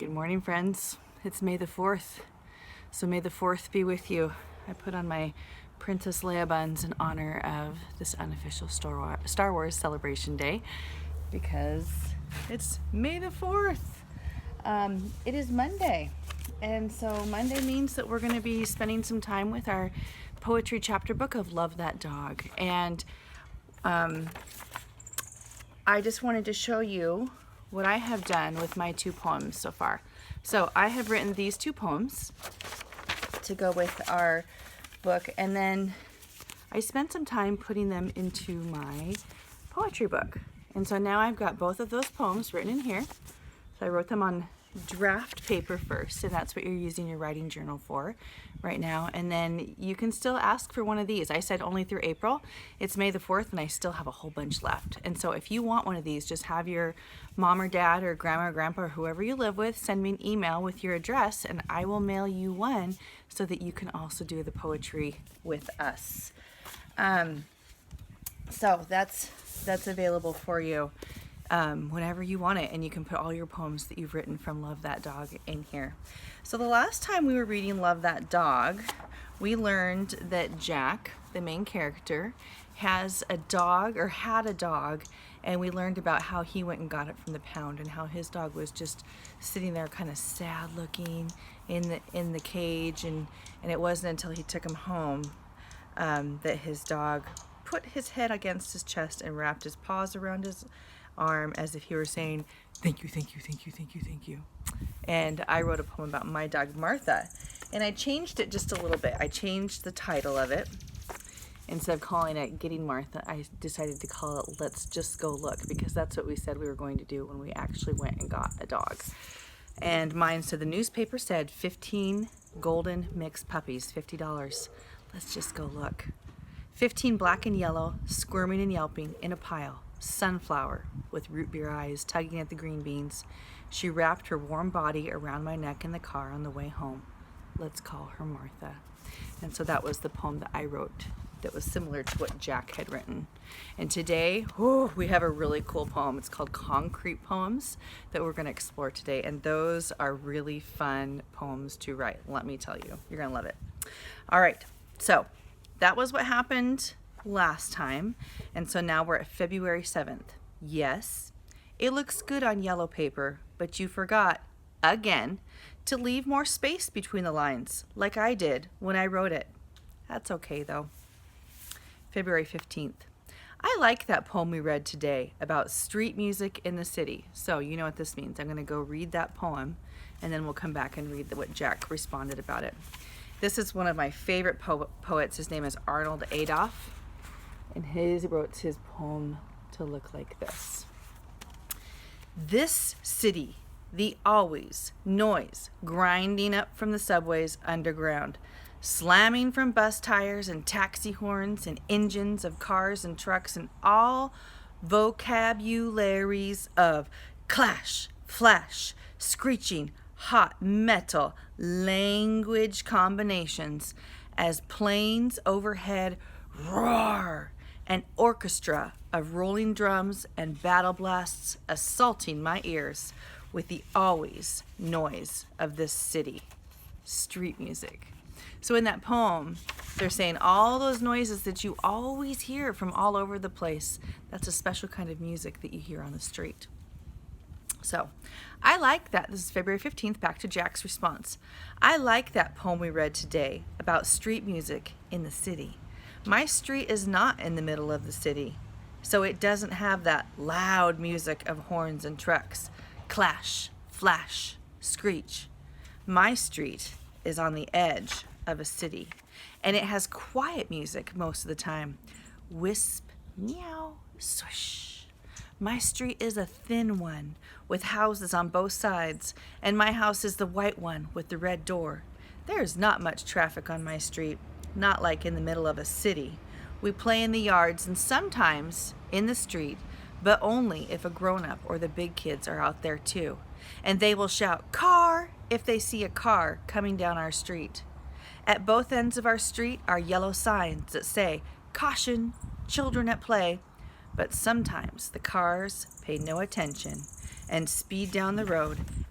Good morning, friends. It's May the 4th, so may the 4th be with you. I put on my Princess Leia buns in honor of this unofficial Star Wars Celebration Day because it's May the 4th. It is Monday, and so Monday means that we're going to be spending some time with our poetry chapter book of Love That Dog. And I just wanted to show you what I have done with my two poems so far. So I have written these two poems to go with our book, and then I spent some time putting them into my poetry book. And so now I've got both of those poems written in here. So I wrote them on draft paper first, and that's what you're using your writing journal for right now. And then you can still ask for one of these. I said only through April. It's May the 4th, and I still have a whole bunch left. And so if you want one of these, just have your mom or dad or grandma or grandpa or whoever you live with send me an email with your address, and I will mail you one so that you can also do the poetry with us. So that's available for you whenever you want it, and you can put all your poems that you've written from Love That Dog in here. So the last time we were reading Love That Dog, we learned that Jack, the main character, has a dog, or had a dog, and we learned about how he went and got it from the pound, and how his dog was just sitting there kind of sad looking in the cage, and it wasn't until he took him home that his dog put his head against his chest and wrapped his paws around his arm as if he were saying, "Thank you, thank you, thank you, thank you, thank you." And I wrote a poem about my dog Martha, and I changed it just a little bit. I changed the title of it. Instead of calling it Getting Martha, I decided to call it Let's Just Go Look, because that's what we said we were going to do when we actually went and got a dog. And mine said, the newspaper said 15 golden mixed puppies, $50. Let's just go look. 15 black and yellow, squirming and yelping in a pile. Sunflower with root beer eyes tugging at the green beans. She wrapped her warm body around my neck in the car on the way home. Let's call her Martha. And so that was the poem that I wrote that was similar to what Jack had written. And today, we have a really cool poem. It's called Concrete Poems that we're going to explore today. And those are really fun poems to write. Let me tell you, you're going to love it. All right, so that was what happened last time, and so now we're at February 7th. Yes, it looks good on yellow paper, but you forgot, again, to leave more space between the lines, like I did when I wrote it. That's okay, though. February 15th. I like that poem we read today about street music in the city. So you know what this means. I'm going to go read that poem, and then we'll come back and read what Jack responded about it. This is one of my favorite poets. His name is Arnold Adolph. And he wrote his poem to look like this. This city, the always noise grinding up from the subways underground, slamming from bus tires and taxi horns and engines of cars and trucks, and all vocabularies of clash, flash, screeching, hot metal language combinations as planes overhead roar, an orchestra of rolling drums and battle blasts assaulting my ears with the always noise of this city. Street music. So in that poem, they're saying all those noises that you always hear from all over the place, that's a special kind of music that you hear on the street. So I like that. This is February 15th, back to Jack's response. I like that poem we read today about street music in the city. My street is not in the middle of the city, so it doesn't have that loud music of horns and trucks. Clash, flash, screech. My street is on the edge of a city, and it has quiet music most of the time. Wisp, meow, swish. My street is a thin one with houses on both sides, and my house is the white one with the red door. There is not much traffic on my street. Not like in the middle of a city. We play in the yards and sometimes in the street, but only if a grown-up or the big kids are out there too. And they will shout, "Car!" if they see a car coming down our street. At both ends of our street are yellow signs that say, "Caution, children at play." But sometimes the cars pay no attention and speed down the road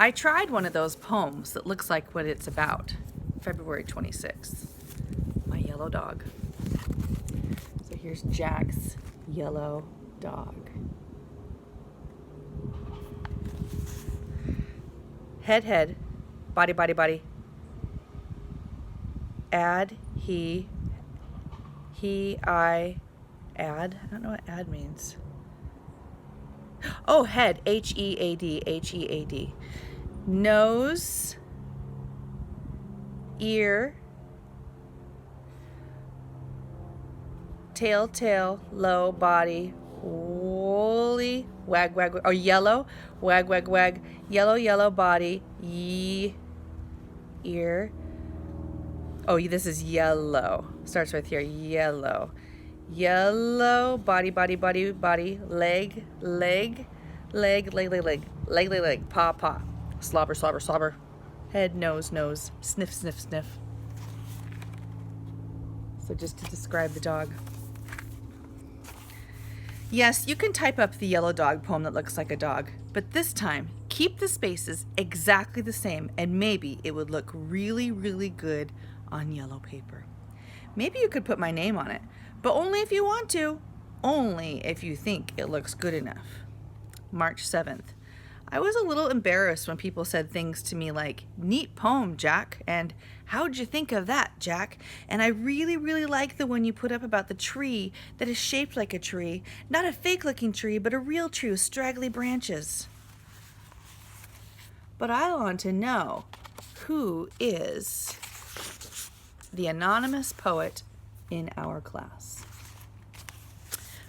I tried one of those poems that looks like what it's about. February 26th. My yellow dog. So here's Jack's yellow dog. Head, head. Body, body, body. Add, he, I, add. I don't know what add means. Oh, head. H-E-A-D. H-E-A-D. Nose. Ear. Tail, tail. Low, body. Woolly. Wag, wag, wag. Oh, yellow. Wag, wag, wag. Yellow, yellow body. Ear. Oh, this is yellow. Starts right here. Yellow. Yellow. Body, body, body, body. Leg, leg. Leg, leg, leg, leg. Leg, leg, leg. Paw, paw. Slobber, slobber, slobber. Head, nose, nose. Sniff, sniff, sniff. So just to describe the dog. Yes, you can type up the yellow dog poem that looks like a dog, but this time, keep the spaces exactly the same and maybe it would look really, really good on yellow paper. Maybe you could put my name on it, but only if you want to. Only if you think it looks good enough. March 7th. I was a little embarrassed when people said things to me like, neat poem, Jack, and how'd you think of that, Jack? And I really, really like the one you put up about the tree that is shaped like a tree, not a fake-looking tree, but a real tree with straggly branches. But I want to know, who is the anonymous poet in our class?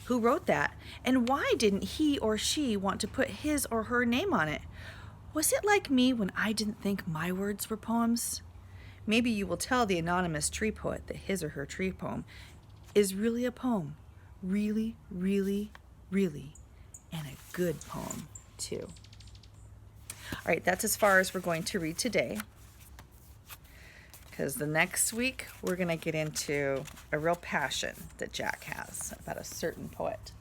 Who wrote that? And why didn't he or she want to put his or her name on it? Was it like me when I didn't think my words were poems? Maybe you will tell the anonymous tree poet that his or her tree poem is really a poem. Really, really, really. And a good poem, too. All right, that's as far as we're going to read today. Because the next week, we're going to get into a real passion that Jack has about a certain poet.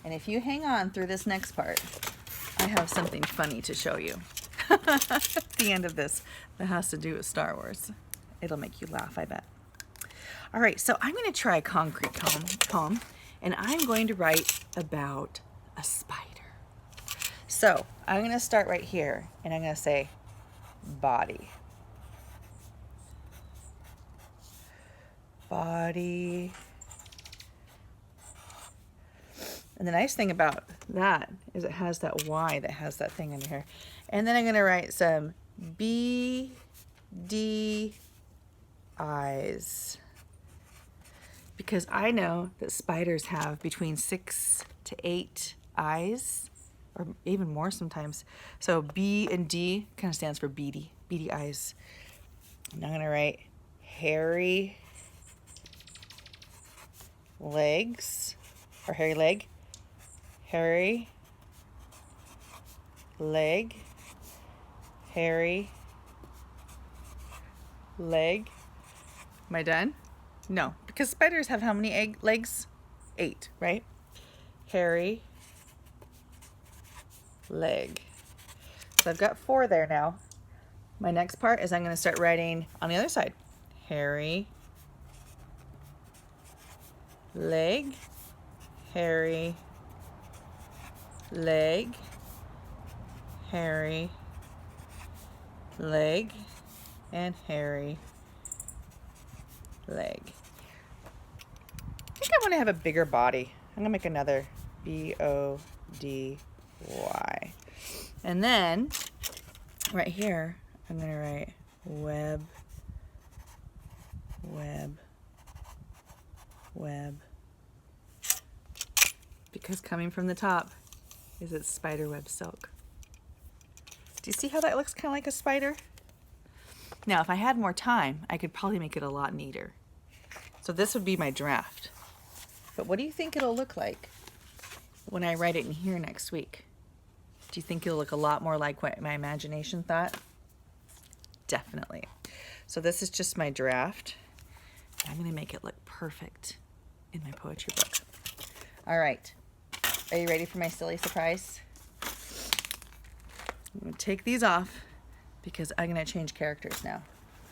And if you hang on through this next part, I have something funny to show you at the end of this that has to do with Star Wars. It'll make you laugh, I bet. All right, so I'm going to try a concrete poem, and I'm going to write about a spider. So I'm going to start right here, and I'm going to say, body. Body. And the nice thing about that is it has that Y that has that thing under here. And then I'm going to write some B, D, eyes. Because I know that spiders have between 6 to 8 eyes, or even more sometimes. So B and D kind of stands for beady eyes. And I'm going to write hairy legs, or hairy leg. Hairy leg, hairy leg. Am I done? No, because spiders have how many legs? 8, right? Hairy leg. So I've got 4 there now. My next part is I'm going to start writing on the other side. Hairy leg, hairy leg, hairy leg, and hairy leg. I think I want to have a bigger body. I'm going to make another B-O-D-Y. And then right here, I'm going to write web, web, web. Because coming from the top is its spider web silk. Do you see how that looks kind of like a spider? Now, if I had more time, I could probably make it a lot neater. So this would be my draft. But what do you think it'll look like when I write it in here next week? Do you think it'll look a lot more like what my imagination thought? Definitely. So this is just my draft. I'm going to make it look perfect in my poetry book. All right. Are you ready for my silly surprise? I'm going to take these off because I'm going to change characters now.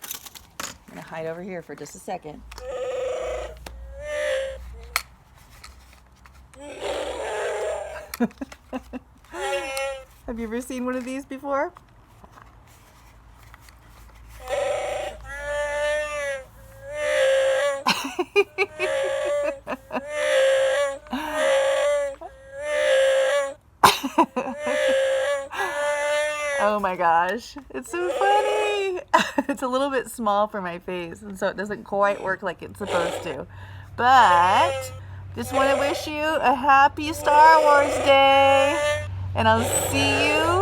I'm going to hide over here for just a second. Have you ever seen one of these before? Oh my gosh, it's so funny. It's a little bit small for my face, and so it doesn't quite work like it's supposed to. But just want to wish you a happy Star Wars Day, and I'll see you